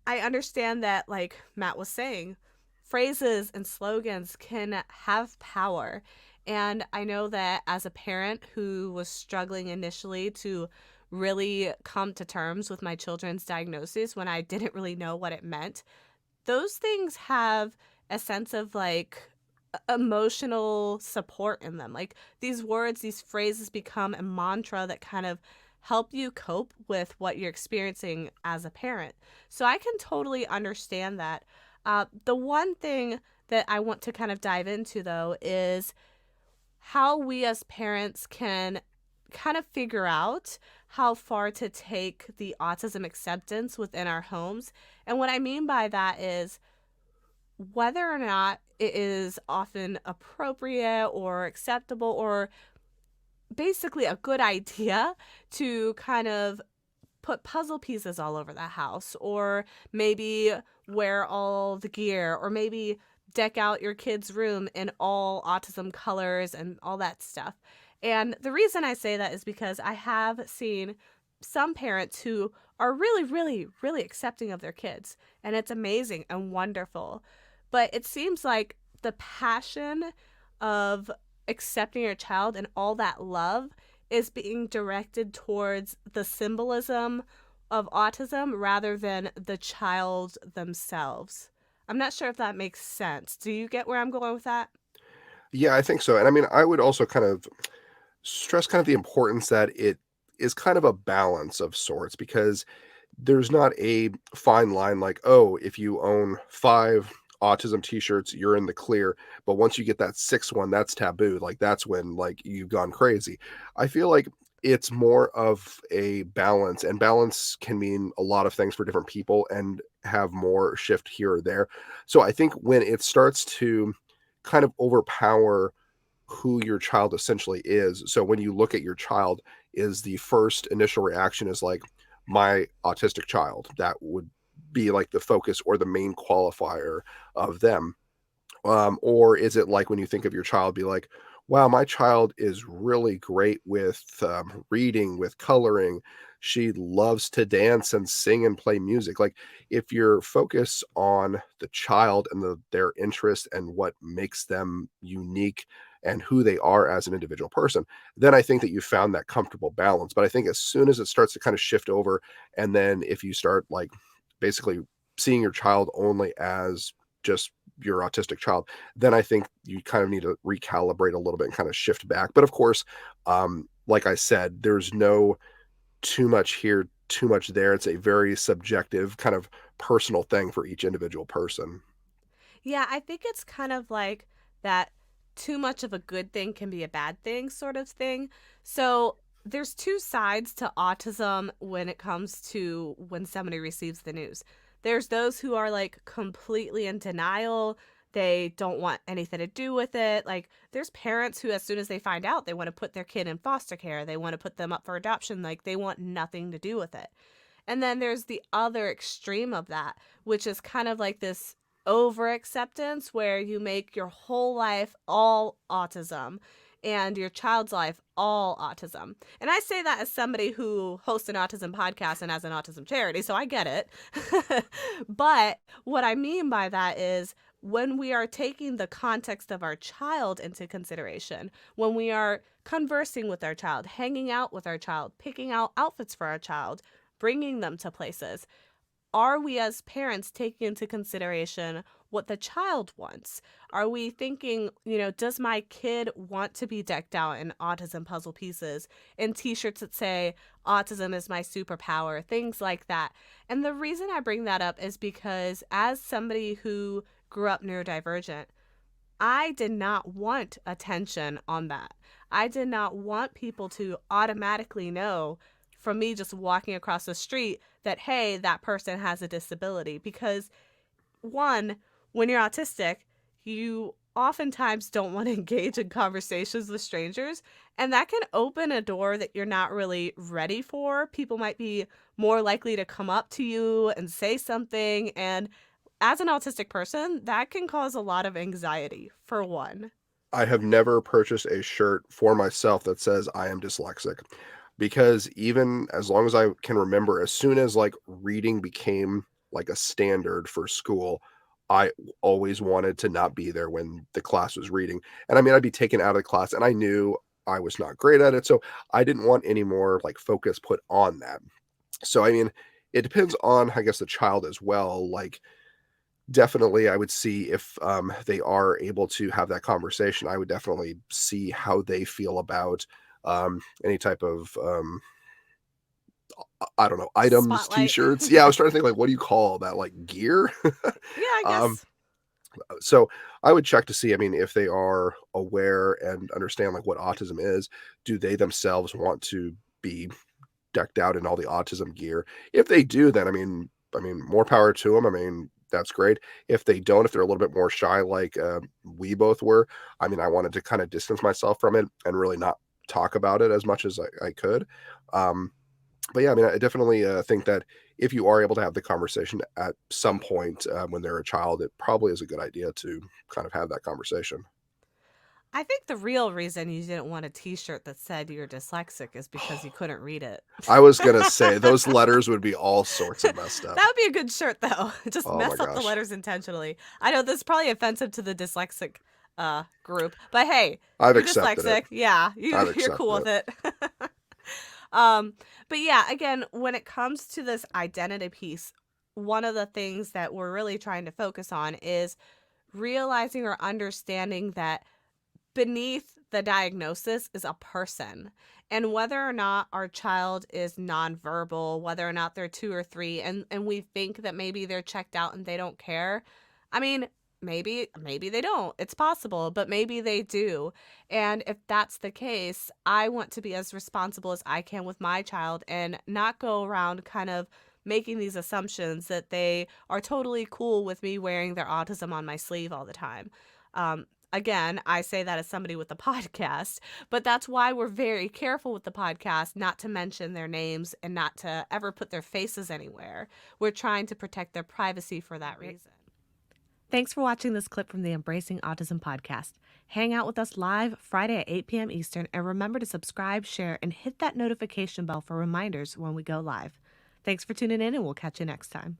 I understand that, like Matt was saying, phrases and slogans can have power. And I know that as a parent who was struggling initially to really come to terms with my children's diagnosis when I didn't really know what it meant, those things have a sense of like emotional support in them. Like these words, these phrases become a mantra that kind of help you cope with what you're experiencing as a parent. So I can totally understand that. The one thing that I want to kind of dive into though is how we as parents can kind of figure out how far to take the autism acceptance within our homes. And what I mean by that is whether or not it is often appropriate or acceptable or basically a good idea to kind of put puzzle pieces all over the house or maybe wear all the gear or maybe deck out your kid's room in all autism colors and all that stuff. And the reason I say that is because I have seen some parents who are really, really, really accepting of their kids, and it's amazing and wonderful. But it seems like the passion of accepting your child and all that love is being directed towards the symbolism of autism rather than the child themselves. I'm not sure if that makes sense. Do you get where I'm going with that? Yeah, I think so. And I mean, I would also kind of stress kind of the importance that it is kind of a balance of sorts because there's not a fine line like, oh, if you own 5 autism t-shirts, you're in the clear, but once you get that 6th one, that's taboo. Like that's when like you've gone crazy. I feel like it's more of a balance, and balance can mean a lot of things for different people and have more shift here or there. So I think when it starts to kind of overpower who your child essentially is. So when you look at your child, is the first initial reaction is like my autistic child. That would be like the focus or the main qualifier of them. Or is it like when you think of your child, be like, wow, my child is really great with reading, with coloring. She loves to dance and sing and play music. Like, if you're focused on the child and their interest and what makes them unique and who they are as an individual person, then I think that you found that comfortable balance. But I think as soon as it starts to kind of shift over, and then if you start like basically seeing your child only as just your autistic child, then I think you kind of need to recalibrate a little bit and kind of shift back. But of course, like I said, there's no too much here, too much there. It's a very subjective kind of personal thing for each individual person. Yeah, I think it's kind of like that too much of a good thing can be a bad thing sort of thing. So there's two sides to autism when it comes to when somebody receives the news. There's those who are like completely in denial. They don't want anything to do with it. Like there's parents who as soon as they find out, they want to put their kid in foster care. They want to put them up for adoption. Like they want nothing to do with it. And then there's the other extreme of that, which is kind of like this over acceptance where you make your whole life all autism and your child's life all autism. And I say that as somebody who hosts an autism podcast and has an autism charity, so I get it. But what I mean by that is when we are taking the context of our child into consideration, when we are conversing with our child, hanging out with our child, picking out outfits for our child, bringing them to places, are we as parents taking into consideration what the child wants? Are we thinking, does my kid want to be decked out in autism puzzle pieces and t-shirts that say autism is my superpower, things like that? And the reason I bring that up is because as somebody who grew up neurodivergent, I did not want attention on that. I did not want people to automatically know from me just walking across the street that, hey, that person has a disability. Because, one, when you're autistic, you oftentimes don't want to engage in conversations with strangers. And that can open a door that you're not really ready for. People might be more likely to come up to you and say something. And as an autistic person, that can cause a lot of anxiety, for one. I have never purchased a shirt for myself that says I am dyslexic because even as long as I can remember, as soon as like reading became like a standard for school, I always wanted to not be there when the class was reading. And I mean, I'd be taken out of the class and I knew I was not great at it. So I didn't want any more like focus put on that. So I mean, it depends on, I guess, the child as well. Like, definitely, I would see if, they are able to have that conversation. I would definitely see how they feel about, any type of, I don't know, items, Spotlight. T-shirts. Yeah, I was trying to think, like, what do you call that, like, gear? Yeah, I Um, guess. so I would check to see, I mean, if they are aware and understand, like, what autism is. Do they themselves want to be decked out in all the autism gear? If they do, then I mean, more power to them. I mean, that's great. If they don't, if they're a little bit more shy, like we both were, I mean, I wanted to kind of distance myself from it and really not talk about it as much as I could. Um, but yeah, I mean, I definitely think that if you are able to have the conversation at some point when they're a child, it probably is a good idea to kind of have that conversation. I think the real reason you didn't want a T-shirt that said you're dyslexic is because you couldn't read it. I was gonna say those letters would be all sorts of messed up. That would be a good shirt, though. Just Oh my mess up the gosh. letters intentionally. I know this is probably offensive to the dyslexic group, but hey, I've you're accepted it. dyslexic. Yeah, I've you're cool accepted with it. it. um, but yeah, again, when it comes to this identity piece, one of the things that we're really trying to focus on is realizing or understanding that beneath the diagnosis is a person. And whether or not our child is nonverbal, whether or not they're 2 or 3, and we think that maybe they're checked out and they don't care. I mean, maybe they don't. It's possible, but maybe they do. And if that's the case, I want to be as responsible as I can with my child and not go around kind of making these assumptions that they are totally cool with me wearing their autism on my sleeve all the time. Again, I say that as somebody with a podcast, but that's why we're very careful with the podcast not to mention their names and not to ever put their faces anywhere. We're trying to protect their privacy for that reason. Thanks for watching this clip from the Embracing Autism podcast. Hang out with us live Friday at 8 p.m. Eastern, and remember to subscribe, share, and hit that notification bell for reminders when we go live. Thanks for tuning in, and we'll catch you next time.